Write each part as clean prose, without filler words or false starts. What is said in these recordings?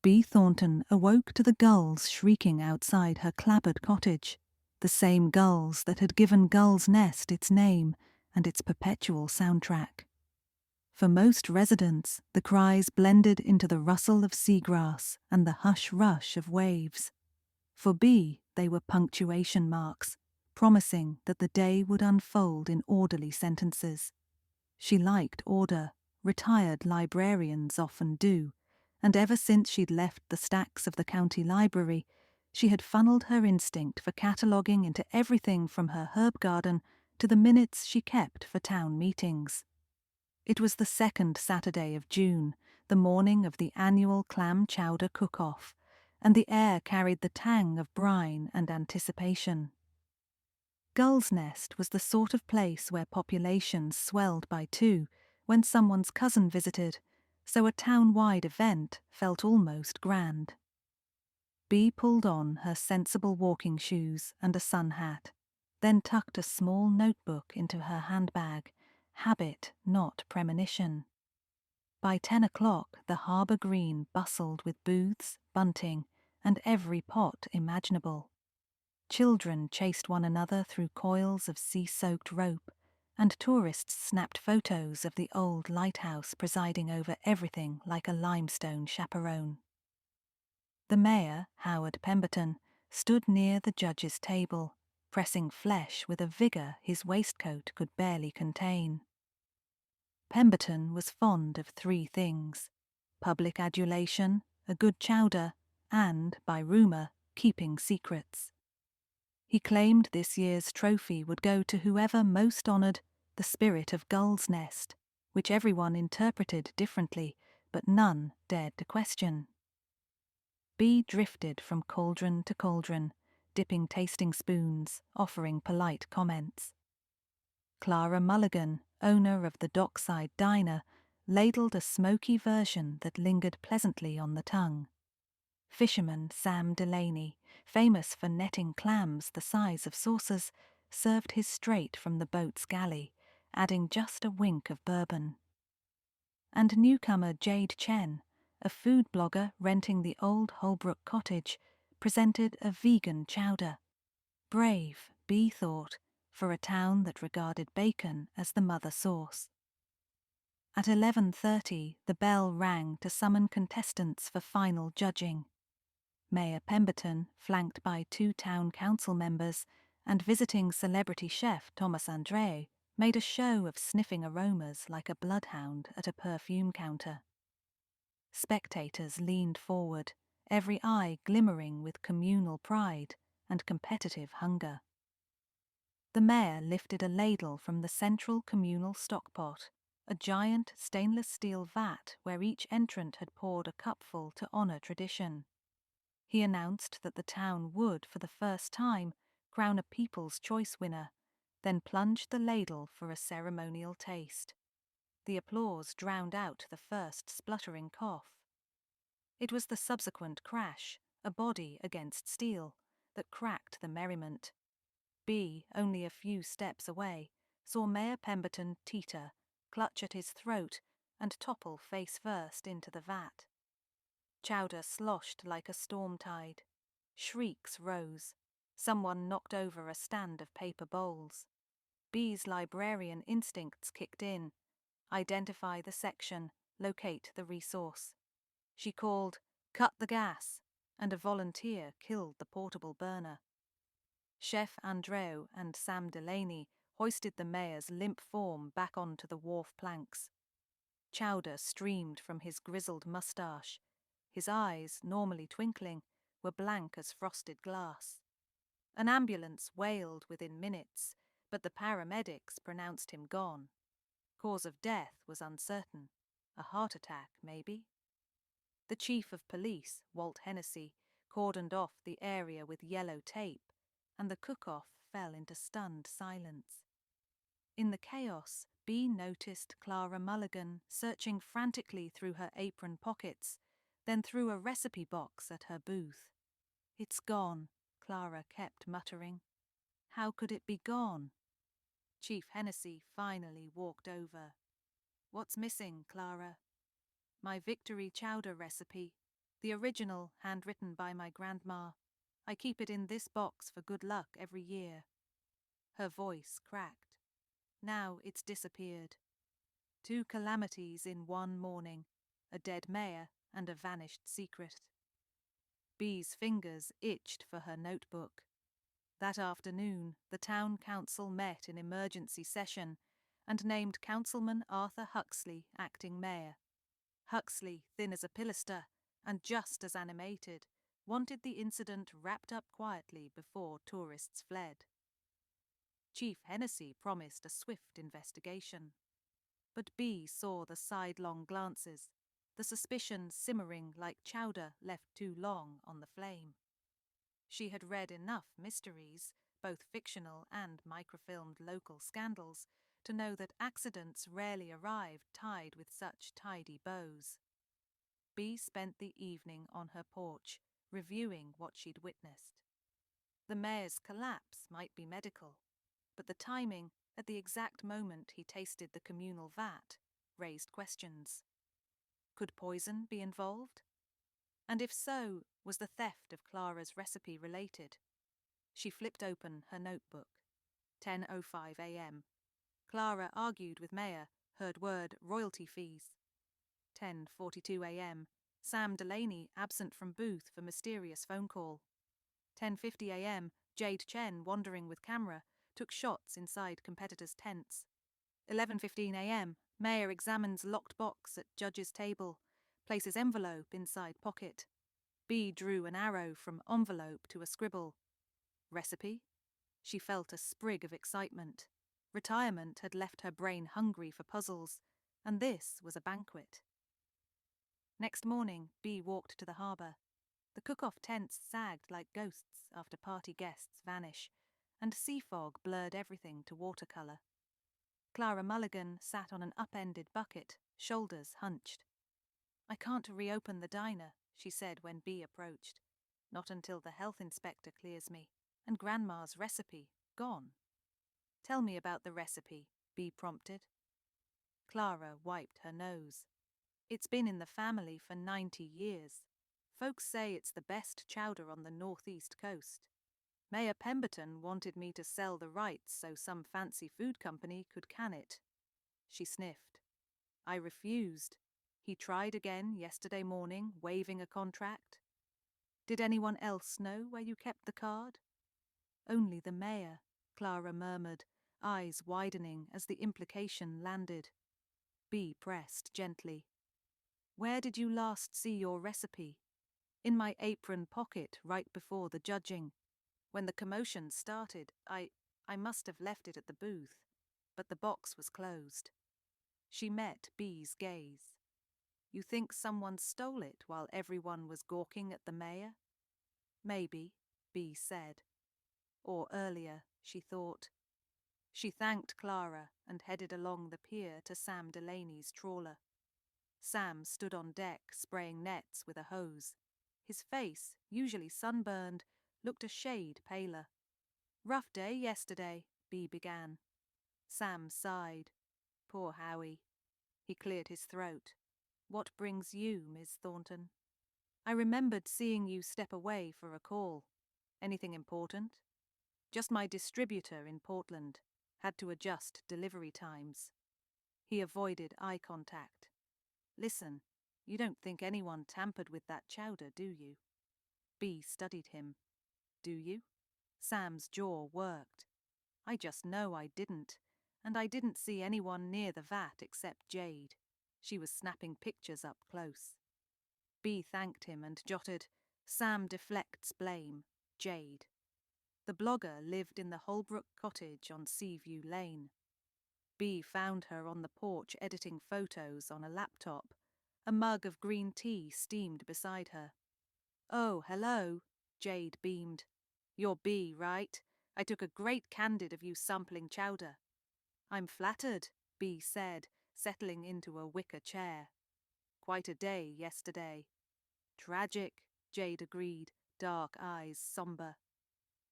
Bea Thornton awoke to the gulls shrieking outside her clapboard cottage, the same gulls that had given Gull's Nest its name and its perpetual soundtrack. For most residents, the cries blended into the rustle of seagrass and the hush-rush of waves. For Bea, they were punctuation marks, promising that the day would unfold in orderly sentences. She liked order, retired librarians often do, and ever since she'd left the stacks of the county library, she had funneled her instinct for cataloguing into everything from her herb garden to the minutes she kept for town meetings. It was the second Saturday of June, the morning of the annual clam chowder cook-off, and the air carried the tang of brine and anticipation. Gull's Nest was the sort of place where populations swelled by two when someone's cousin visited, so a town-wide event felt almost grand. Bea pulled on her sensible walking shoes and a sun hat, then tucked a small notebook into her handbag, habit, not premonition. By 10 o'clock, the harbour green bustled with booths, bunting, and every pot imaginable. Children chased one another through coils of sea-soaked rope, and tourists snapped photos of the old lighthouse presiding over everything like a limestone chaperone. The mayor, Howard Pemberton, stood near the judge's table, pressing flesh with a vigour his waistcoat could barely contain. Pemberton was fond of three things: public adulation, a good chowder, and, by rumour, keeping secrets. He claimed this year's trophy would go to whoever most honoured the spirit of Gull's Nest, which everyone interpreted differently, but none dared to question. Bea drifted from cauldron to cauldron, dipping tasting spoons, offering polite comments. Clara Mulligan, owner of the Dockside Diner, ladled a smoky version that lingered pleasantly on the tongue. Fisherman Sam Delaney, famous for netting clams the size of saucers, served his straight from the boat's galley, adding just a wink of bourbon. And newcomer Jade Chen, a food blogger renting the old Holbrook cottage, presented a vegan chowder. Brave, Bea thought, for a town that regarded bacon as the mother sauce. At 11:30, the bell rang to summon contestants for final judging. Mayor Pemberton, flanked by two town council members, and visiting celebrity chef Thomas Andre, made a show of sniffing aromas like a bloodhound at a perfume counter. Spectators leaned forward, every eye glimmering with communal pride and competitive hunger. The mayor lifted a ladle from the central communal stockpot, a giant stainless steel vat where each entrant had poured a cupful to honour tradition. He announced that the town would, for the first time, crown a People's Choice winner, then plunged the ladle for a ceremonial taste. The applause drowned out the first spluttering cough. It was the subsequent crash, a body against steel, that cracked the merriment. Bea, only a few steps away, saw Mayor Pemberton teeter, clutch at his throat, and topple face first into the vat. Chowder sloshed like a storm tide. Shrieks rose. Someone knocked over a stand of paper bowls. Bea's librarian instincts kicked in. Identify the section, locate the resource. She called, "Cut the gas," and a volunteer killed the portable burner. Chef Andreu and Sam Delaney hoisted the mayor's limp form back onto the wharf planks. Chowder streamed from his grizzled moustache. His eyes, normally twinkling, were blank as frosted glass. An ambulance wailed within minutes, but the paramedics pronounced him gone. Cause of death was uncertain. A heart attack, maybe. The chief of police, Walt Hennessy, cordoned off the area with yellow tape, and the cook-off fell into stunned silence. In the chaos, Bea noticed Clara Mulligan searching frantically through her apron pockets, then threw a recipe box at her booth. "It's gone," Clara kept muttering. How could it be gone? Chief Hennessy finally walked over. "What's missing, Clara?" "My victory chowder recipe. The original, handwritten by my grandma. I keep it in this box for good luck every year." Her voice cracked. Now it's disappeared. 2 calamities in one morning, a dead mayor and a vanished secret. Bee's fingers itched for her notebook. That afternoon, the town council met in emergency session and named Councilman Arthur Huxley acting mayor. Huxley, thin as a pilaster and just as animated, wanted the incident wrapped up quietly before tourists fled. Chief Hennessy promised a swift investigation. But Bee saw the sidelong glances, the suspicion simmering like chowder left too long on the flame. She had read enough mysteries, both fictional and microfilmed local scandals, to know that accidents rarely arrived tied with such tidy bows. Bee spent the evening on her porch, reviewing what she'd witnessed. The mayor's collapse might be medical, but the timing, at the exact moment he tasted the communal vat, raised questions. Could poison be involved? And if so, was the theft of Clara's recipe related? She flipped open her notebook. 10:05 a.m. Clara argued with Mayor, heard word royalty fees. 10:42 a.m. Sam Delaney absent from booth for mysterious phone call. 10:50 a.m. Jade Chen wandering with camera, took shots inside competitors' tents. 11:15 a.m. Mayor examines locked box at judge's table, places envelope inside pocket. Bee drew an arrow from envelope to a scribble. Recipe? She felt a sprig of excitement. Retirement had left her brain hungry for puzzles, and this was a banquet. Next morning, Bee walked to the harbour. The cook-off tents sagged like ghosts after party guests vanish, and sea fog blurred everything to watercolour. Clara Mulligan sat on an upended bucket, shoulders hunched. "I can't reopen the diner," she said when Bee approached. "Not until the health inspector clears me, and Grandma's recipe, gone." "Tell me about the recipe," Bee prompted. Clara wiped her nose. "It's been in the family for 90 years. Folks say it's the best chowder on the northeast coast. Mayor Pemberton wanted me to sell the rights so some fancy food company could can it." She sniffed. "I refused. He tried again yesterday morning, waiving a contract." "Did anyone else know where you kept the card?" "Only the mayor," Clara murmured, eyes widening as the implication landed. Bee pressed gently. "Where did you last see your recipe?" "In my apron pocket right before the judging. When the commotion started, I must have left it at the booth, but the box was closed." She met Bee's gaze. "You think someone stole it while everyone was gawking at the mayor?" "Maybe," Bee said. Or earlier, she thought. She thanked Clara and headed along the pier to Sam Delaney's trawler. Sam stood on deck spraying nets with a hose. His face, usually sunburned, looked a shade paler. "Rough day yesterday," Bee began. Sam sighed. "Poor Howie." He cleared his throat. "What brings you, Miss Thornton?" "I remembered seeing you step away for a call. Anything important?" "Just my distributor in Portland. Had to adjust delivery times." He avoided eye contact. "Listen, you don't think anyone tampered with that chowder, do you?" Bee studied him. "Do you?" Sam's jaw worked. "I just know I didn't, and I didn't see anyone near the vat except Jade. She was snapping pictures up close." Bee thanked him and jotted, "Sam deflects blame, Jade." The blogger lived in the Holbrook cottage on Seaview Lane. Bee found her on the porch editing photos on a laptop. A mug of green tea steamed beside her. "Oh, hello," Jade beamed. "You're Bee, right? I took a great candid of you sampling chowder." "I'm flattered," Bee said, settling into a wicker chair. "Quite a day yesterday." "Tragic," Jade agreed, dark eyes somber.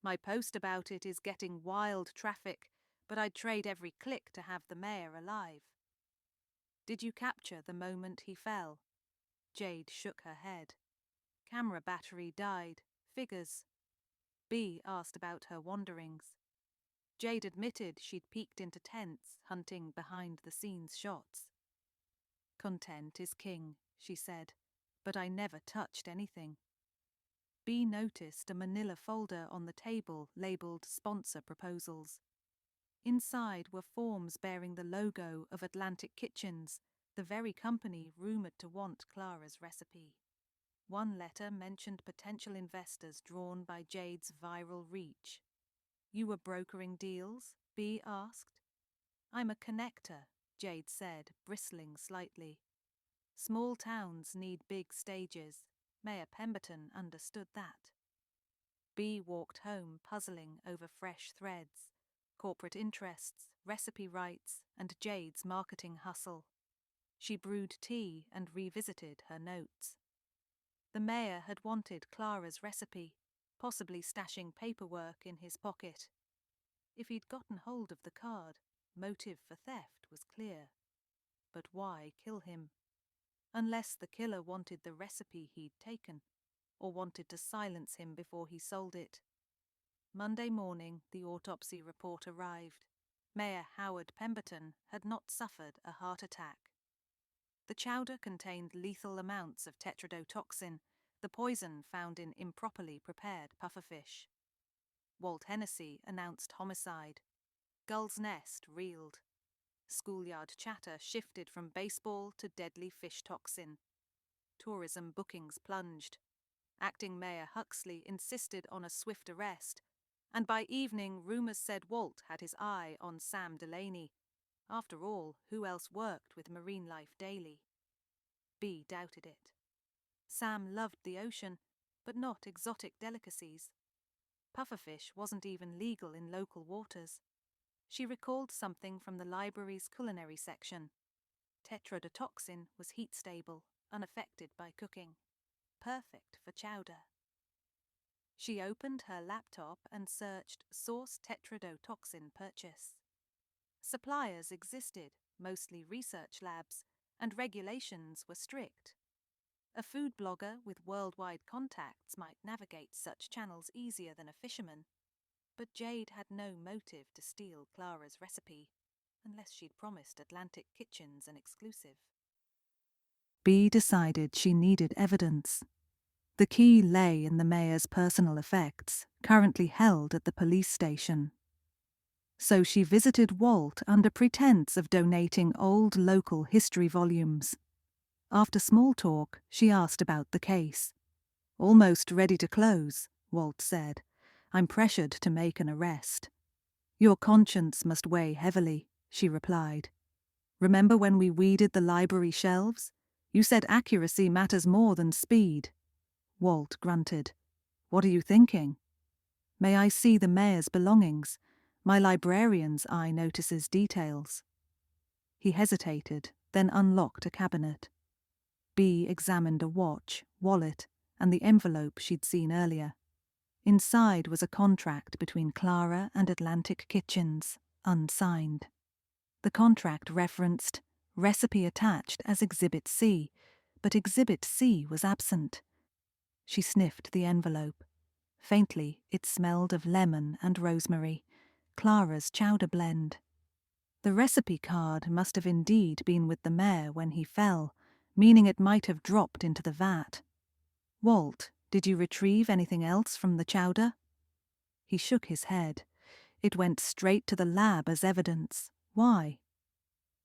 "My post about it is getting wild traffic, but I'd trade every click to have the mayor alive." "Did you capture the moment he fell?" Jade shook her head. Camera battery died. Figures. B asked about her wanderings. Jade admitted she'd peeked into tents, hunting behind-the-scenes shots. Content is king, she said, but I never touched anything. B noticed a manila folder on the table labelled Sponsor Proposals. Inside were forms bearing the logo of Atlantic Kitchens, the very company rumoured to want Clara's recipe. One letter mentioned potential investors drawn by Jade's viral reach. You were brokering deals? B asked. I'm a connector, Jade said, bristling slightly. Small towns need big stages. Mayor Pemberton understood that. B walked home puzzling over fresh threads, corporate interests, recipe rights, and Jade's marketing hustle. She brewed tea and revisited her notes. The mayor had wanted Clara's recipe, possibly stashing paperwork in his pocket. If he'd gotten hold of the card, motive for theft was clear. But why kill him? Unless the killer wanted the recipe he'd taken, or wanted to silence him before he sold it. Monday morning, the autopsy report arrived. Mayor Howard Pemberton had not suffered a heart attack. The chowder contained lethal amounts of tetrodotoxin, the poison found in improperly prepared pufferfish. Walt Hennessy announced homicide. Gull's Nest reeled. Schoolyard chatter shifted from baseball to deadly fish toxin. Tourism bookings plunged. Acting Mayor Huxley insisted on a swift arrest, and by evening rumours said Walt had his eye on Sam Delaney. After all, who else worked with marine life daily? B doubted it. Sam loved the ocean, but not exotic delicacies. Pufferfish wasn't even legal in local waters. She recalled something from the library's culinary section. Tetrodotoxin was heat-stable, unaffected by cooking. Perfect for chowder. She opened her laptop and searched source tetrodotoxin purchase. Suppliers existed, mostly research labs, and regulations were strict. A food blogger with worldwide contacts might navigate such channels easier than a fisherman, but Jade had no motive to steal Clara's recipe, unless she'd promised Atlantic Kitchens an exclusive. B decided she needed evidence. The key lay in the mayor's personal effects, currently held at the police station. So she visited Walt under pretense of donating old local history volumes. After small talk, she asked about the case. Almost ready to close, Walt said. I'm pressured to make an arrest. Your conscience must weigh heavily, she replied. Remember when we weeded the library shelves? You said accuracy matters more than speed. Walt grunted. What are you thinking? May I see the mayor's belongings? My librarian's eye notices details. He hesitated, then unlocked a cabinet. B examined a watch, wallet, and the envelope she'd seen earlier. Inside was a contract between Clara and Atlantic Kitchens, unsigned. The contract referenced recipe attached as Exhibit C, but Exhibit C was absent. She sniffed the envelope. Faintly, it smelled of lemon and rosemary, Clara's chowder blend. The recipe card must have indeed been with the mayor when he fell, meaning it might have dropped into the vat. Walt, did you retrieve anything else from the chowder? He shook his head. It went straight to the lab as evidence. Why?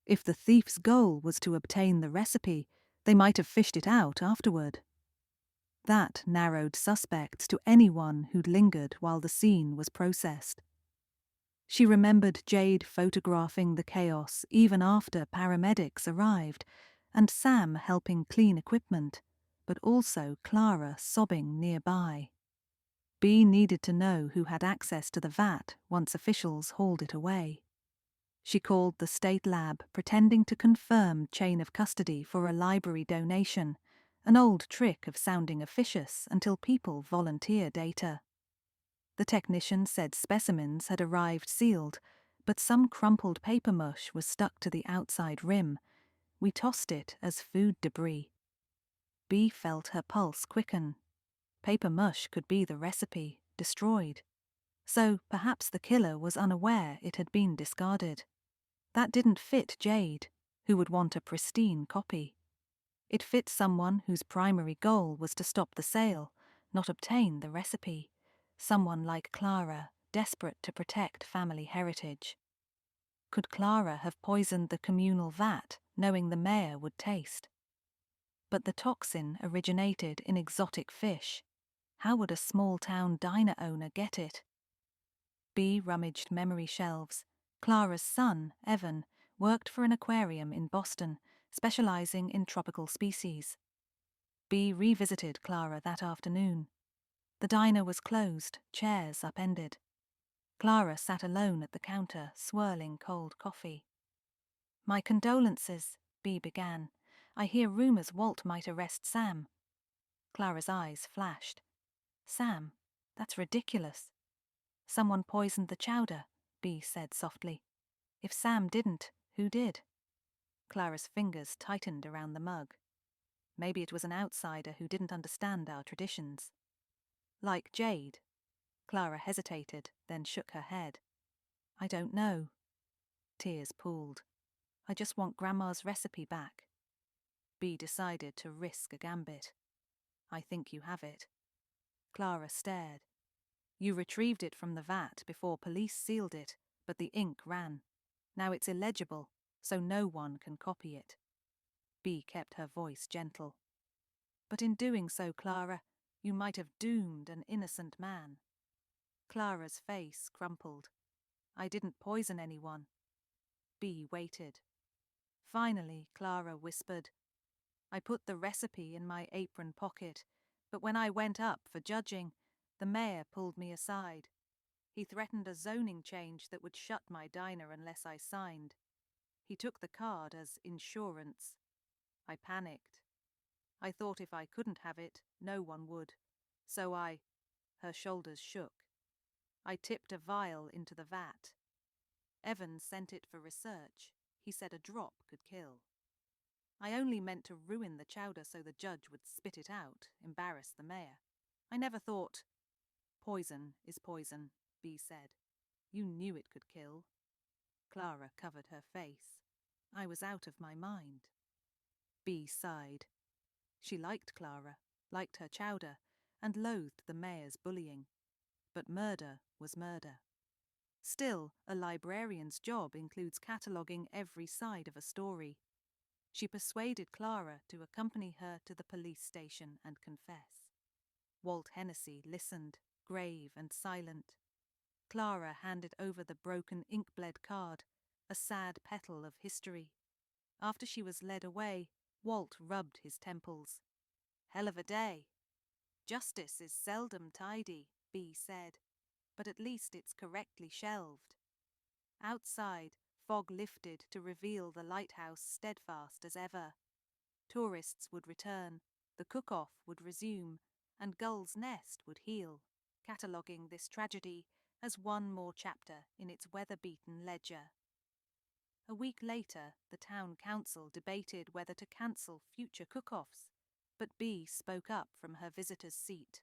If the thief's goal was to obtain the recipe, they might have fished it out afterward. That narrowed suspects to anyone who'd lingered while the scene was processed. She remembered Jade photographing the chaos even after paramedics arrived, and Sam helping clean equipment, but also Clara sobbing nearby. B needed to know who had access to the vat once officials hauled it away. She called the state lab, pretending to confirm chain of custody for a library donation, an old trick of sounding officious until people volunteer data. The technician said specimens had arrived sealed, but some crumpled paper mush was stuck to the outside rim. We tossed it as food debris. B felt her pulse quicken. Paper mush could be the recipe, destroyed. So perhaps the killer was unaware it had been discarded. That didn't fit Jade, who would want a pristine copy. It fit someone whose primary goal was to stop the sale, not obtain the recipe. Someone like Clara, desperate to protect family heritage. Could Clara have poisoned the communal vat, knowing the mayor would taste? But the toxin originated in exotic fish. How would a small-town diner owner get it? Bea rummaged memory shelves. Clara's son, Evan, worked for an aquarium in Boston, specializing in tropical species. Bea revisited Clara that afternoon. The diner was closed, chairs upended. Clara sat alone at the counter, swirling cold coffee. "My condolences," Bea began. "I hear rumors Walt might arrest Sam." Clara's eyes flashed. "Sam? That's ridiculous." "Someone poisoned the chowder," Bea said softly. "If Sam didn't, who did?" Clara's fingers tightened around the mug. Maybe it was an outsider who didn't understand our traditions. "Like Jade?" Clara hesitated, then shook her head. "I don't know." Tears pooled. "I just want Grandma's recipe back." Bea decided to risk a gambit. "I think you have it." Clara stared. "You retrieved it from the vat before police sealed it, but the ink ran. Now it's illegible, so no one can copy it." Bea kept her voice gentle. "But in doing so, Clara, you might have doomed an innocent man." Clara's face crumpled. "I didn't poison anyone." Bea waited. Finally, Clara whispered, "I put the recipe in my apron pocket, but when I went up for judging, the mayor pulled me aside. He threatened a zoning change that would shut my diner unless I signed. He took the card as insurance. I panicked. I thought if I couldn't have it, no one would. So I—" Her shoulders shook. "I tipped a vial into the vat. Evans sent it for research. He said a drop could kill. I only meant to ruin the chowder so the judge would spit it out, embarrass the mayor. I never thought—" "Poison is poison," Bea said. "You knew it could kill." Clara covered her face. "I was out of my mind." Bea sighed. She liked Clara, liked her chowder, and loathed the mayor's bullying. But murder was murder. Still, a librarian's job includes cataloguing every side of a story. She persuaded Clara to accompany her to the police station and confess. Walt Hennessy listened, grave and silent. Clara handed over the broken ink-bled card, a sad petal of history. After she was led away, Walt rubbed his temples. "Hell of a day." "Justice is seldom tidy," Bea said, "but at least it's correctly shelved." Outside, fog lifted to reveal the lighthouse steadfast as ever. Tourists would return, the cook-off would resume, and Gull's Nest would heal, cataloguing this tragedy as one more chapter in its weather-beaten ledger. A week later, the town council debated whether to cancel future cook-offs, but Bea spoke up from her visitor's seat.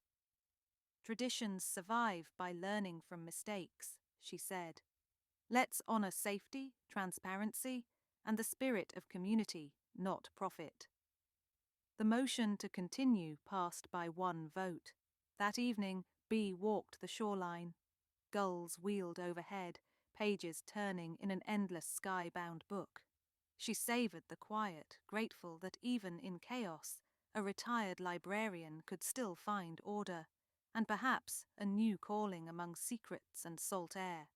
"Traditions survive by learning from mistakes," she said. "Let's honor safety, transparency, and the spirit of community, not profit." The motion to continue passed by one vote. That evening, Bea walked the shoreline. Gulls wheeled overhead, pages turning in an endless sky-bound book. She savored the quiet, grateful that even in chaos, a retired librarian could still find order, and perhaps a new calling among secrets and salt air.